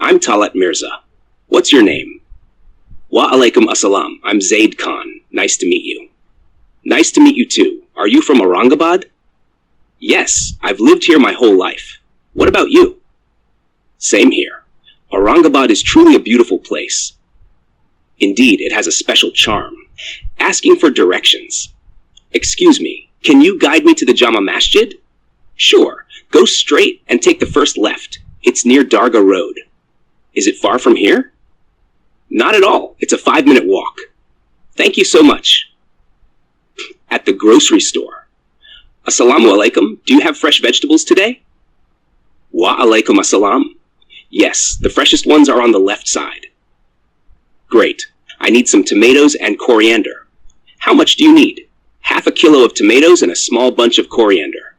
I'm Talat Mirza. What's your name? Wa alaikum assalam. I'm Zaid Khan. Nice to meet you. Nice to meet you too. Are you from Aurangabad? Yes, I've lived here my whole life. What about you? Same here. Aurangabad is truly a beautiful place. Indeed, it has a special charm. Asking for directions. Excuse me, can you guide me to the Jama Masjid? Sure, go straight and take the first left. It's near Dargah Road. Is it far from here? Not at all. It's a 5-minute walk. Thank you so much. At the grocery store. Assalamu alaikum. Do you have fresh vegetables today? Wa alaikum assalam. Yes, the freshest ones are on the left side. Great. I need some tomatoes and coriander. How much do you need? Half a kilo of tomatoes and a small bunch of coriander.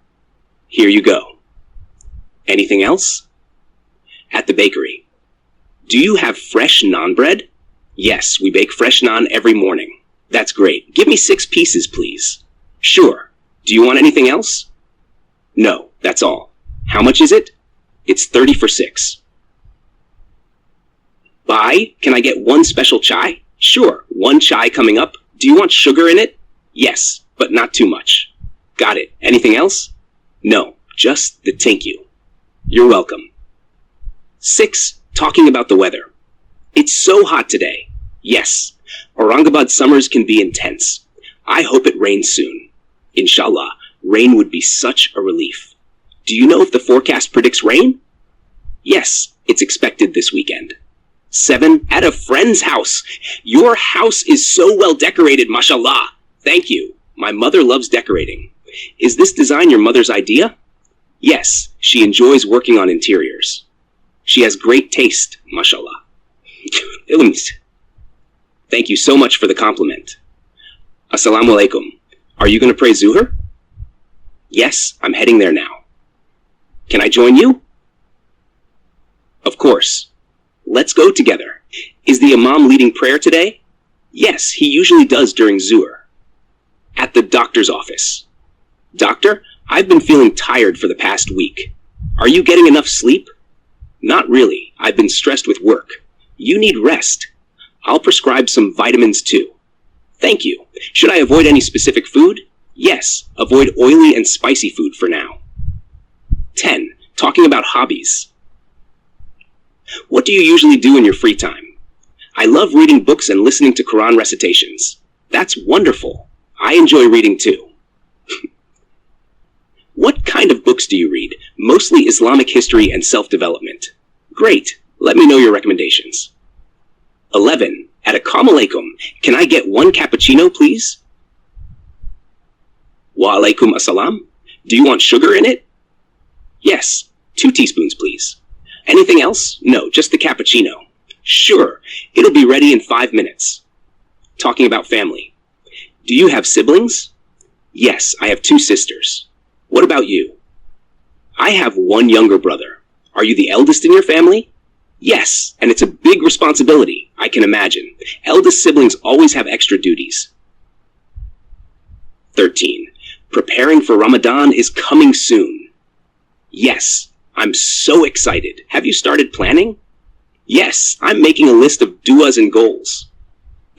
Here you go. Anything else? At the bakery. Do you have fresh naan bread? Yes, we bake fresh naan every morning. That's great. Give me 6 pieces, please. Sure. Do you want anything else? No, that's all. How much is it? It's 30 for 6. Bye. Can I get 1 special chai? Sure. 1 chai coming up. Do you want sugar in it? Yes, but not too much. Got it. Anything else? No, just the thank you. You're welcome. 6. Talking about the weather. It's so hot today. Yes, Aurangabad summers can be intense. I hope it rains soon. Inshallah, rain would be such a relief. Do you know if the forecast predicts rain? Yes, it's expected this weekend. 7. At a friend's house. Your house is so well decorated, mashallah. Thank you. My mother loves decorating. Is this design your mother's idea? Yes, she enjoys working on interiors. She has great taste, mashallah. Thank you so much for the compliment. Assalamu alaikum. Are you going to pray Zuhr? Yes, I'm heading there now. Can I join you? Of course. Let's go together. Is the Imam leading prayer today? Yes, he usually does during Zuhr. At the doctor's office. Doctor, I've been feeling tired for the past week. Are you getting enough sleep? Not really. I've been stressed with work. You need rest. I'll prescribe some vitamins too. Thank you. Should I avoid any specific food? Yes, avoid oily and spicy food for now. 10. Talking about hobbies. What do you usually do in your free time? I love reading books and listening to Quran recitations. That's wonderful. I enjoy reading too. What kind of books do you read? Mostly Islamic history and self-development. Great. Let me know your recommendations. 11. At a alaikum, can I get 1 cappuccino, please? Wa alaikum assalam. Do you want sugar in it? Yes. 2 teaspoons, please. Anything else? No, just the cappuccino. Sure. It'll be ready in 5 minutes. Talking about family. Do you have siblings? Yes, I have 2 sisters. What about you? I have 1 younger brother. Are you the eldest in your family? Yes, and it's a big responsibility, I can imagine. Eldest siblings always have extra duties. 13. Preparing for Ramadan is coming soon. Yes, I'm so excited. Have you started planning? Yes, I'm making a list of du'as and goals.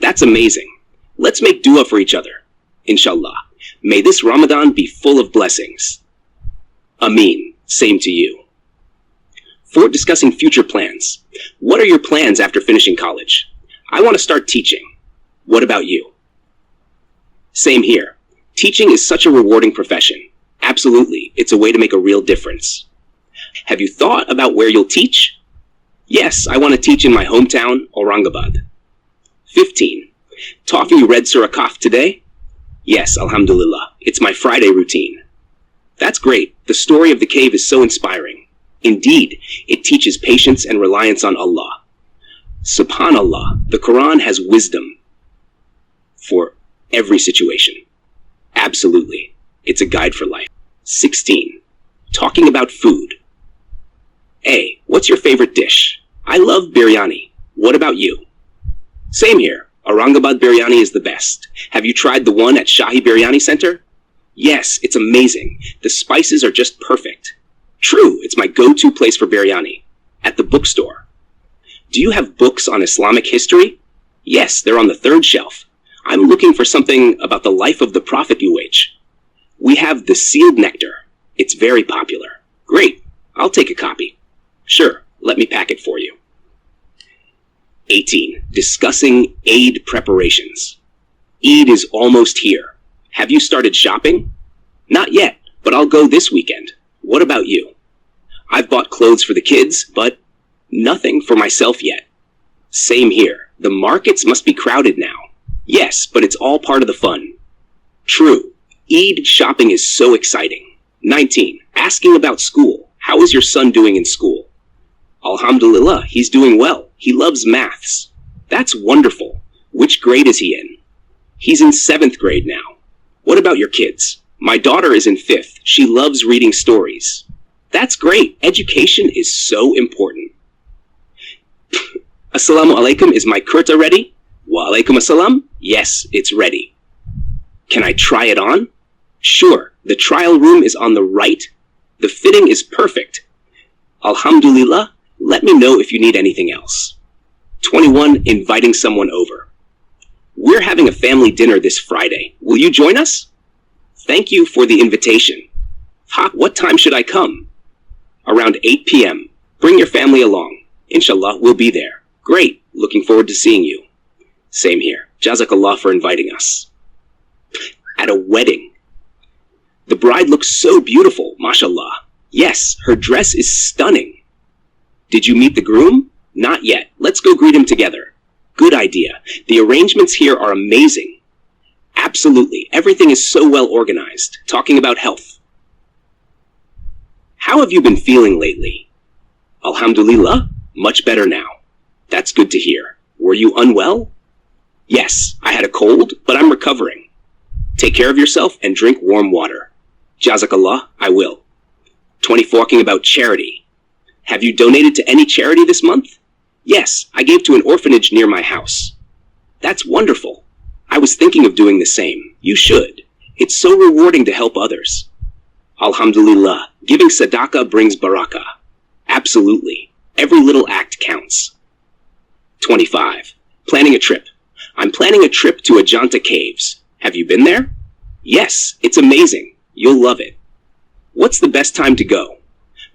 That's amazing. Let's make du'a for each other. Inshallah. May this Ramadan be full of blessings. Ameen. Same to you. 4. Discussing future plans. What are your plans after finishing college? I want to start teaching. What about you? Same here. Teaching is such a rewarding profession. Absolutely. It's a way to make a real difference. Have you thought about where you'll teach? Yes, I want to teach in my hometown, Aurangabad. 15. Toffee, you read Surah Kahf today? Yes, alhamdulillah. It's my Friday routine. That's great. The story of the cave is so inspiring. Indeed, it teaches patience and reliance on Allah. Subhanallah, the Quran has wisdom for every situation. Absolutely. It's a guide for life. 16. Talking about food. A. What's your favorite dish? I love biryani. What about you? Same here. Aurangabad biryani is the best. Have you tried the one at Shahi Biryani Center? Yes, it's amazing. The spices are just perfect. True, it's my go-to place for biryani. At the bookstore. Do you have books on Islamic history? Yes, they're on the third shelf. I'm looking for something about the life of the Prophet UH. We have The Sealed Nectar. It's very popular. Great, I'll take a copy. Sure, let me pack it for you. 18. Discussing Eid preparations. Eid is almost here. Have you started shopping? Not yet, but I'll go this weekend. What about you? I've bought clothes for the kids, but nothing for myself yet. Same here. The markets must be crowded now. Yes, but it's all part of the fun. True. Eid shopping is so exciting. 19. Asking about school. How is your son doing in school? Alhamdulillah, he's doing well. He loves maths. That's wonderful. Which grade is he in? He's in 7th grade now. What about your kids? My daughter is in 5th. She loves reading stories. That's great. Education is so important. Assalamu alaikum, is my kurta ready? Wa alaikum assalam. Yes, it's ready. Can I try it on? Sure. The trial room is on the right. The fitting is perfect. Alhamdulillah, let me know if you need anything else. 21. Inviting someone over. We're having a family dinner this Friday. Will you join us? Thank you for the invitation. What time should I come? Around 8 p.m. Bring your family along. Inshallah, we'll be there. Great. Looking forward to seeing you. Same here. Jazakallah for inviting us. At a wedding. The bride looks so beautiful, mashallah. Yes, her dress is stunning. Did you meet the groom? Not yet. Let's go greet him together. Good idea. The arrangements here are amazing. Absolutely. Everything is so well organized. Talking about health. How have you been feeling lately? Alhamdulillah, much better now. That's good to hear. Were you unwell? Yes, I had a cold, but I'm recovering. Take care of yourself and drink warm water. Jazakallah, I will. 24. Talking about charity. Have you donated to any charity this month? Yes, I gave to an orphanage near my house. That's wonderful. I was thinking of doing the same. You should. It's so rewarding to help others. Alhamdulillah, giving sadaqah brings barakah. Absolutely. Every little act counts. 25. Planning a trip. I'm planning a trip to Ajanta Caves. Have you been there? Yes, it's amazing. You'll love it. What's the best time to go?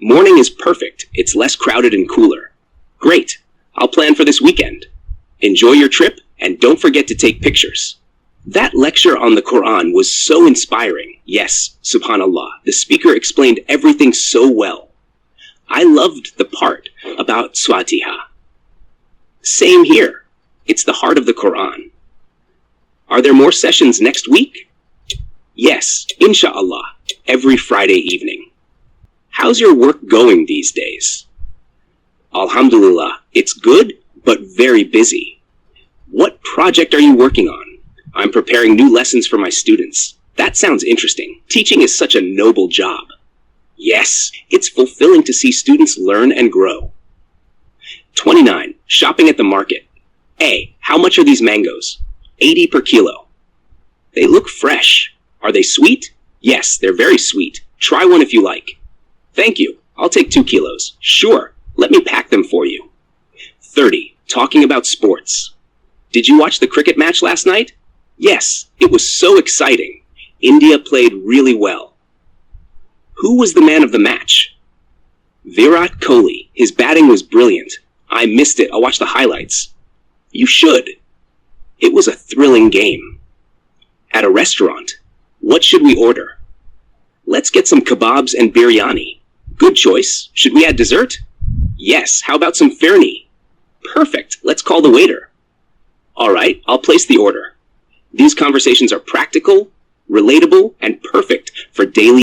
Morning is perfect. It's less crowded and cooler. Great. I'll plan for this weekend. Enjoy your trip and don't forget to take pictures. That lecture on the Quran was so inspiring. Yes, subhanallah. The speaker explained everything so well. I loved the part about Swatiha. Same here. It's the heart of the Quran. Are there more sessions next week? Yes, inshallah, every Friday evening. How's your work going these days? Alhamdulillah, it's good, but very busy. What project are you working on? I'm preparing new lessons for my students. That sounds interesting. Teaching is such a noble job. Yes, it's fulfilling to see students learn and grow. 29. Shopping at the market. A. How much are these mangoes? 80 per kilo. They look fresh. Are they sweet? Yes, they're very sweet. Try one if you like. Thank you. I'll take 2 kilos. Sure. Let me pack them for you. 30. Talking about sports. Did you watch the cricket match last night? Yes, it was so exciting. India played really well. Who was the man of the match? Virat Kohli. His batting was brilliant. I missed it. I'll watch the highlights. You should. It was a thrilling game. At a restaurant. What should we order? Let's get some kebabs and biryani. Good choice. Should we add dessert? Yes, how about some ferni? Perfect. Let's call the waiter. All right, I'll place the order. These conversations are practical, relatable, and perfect for daily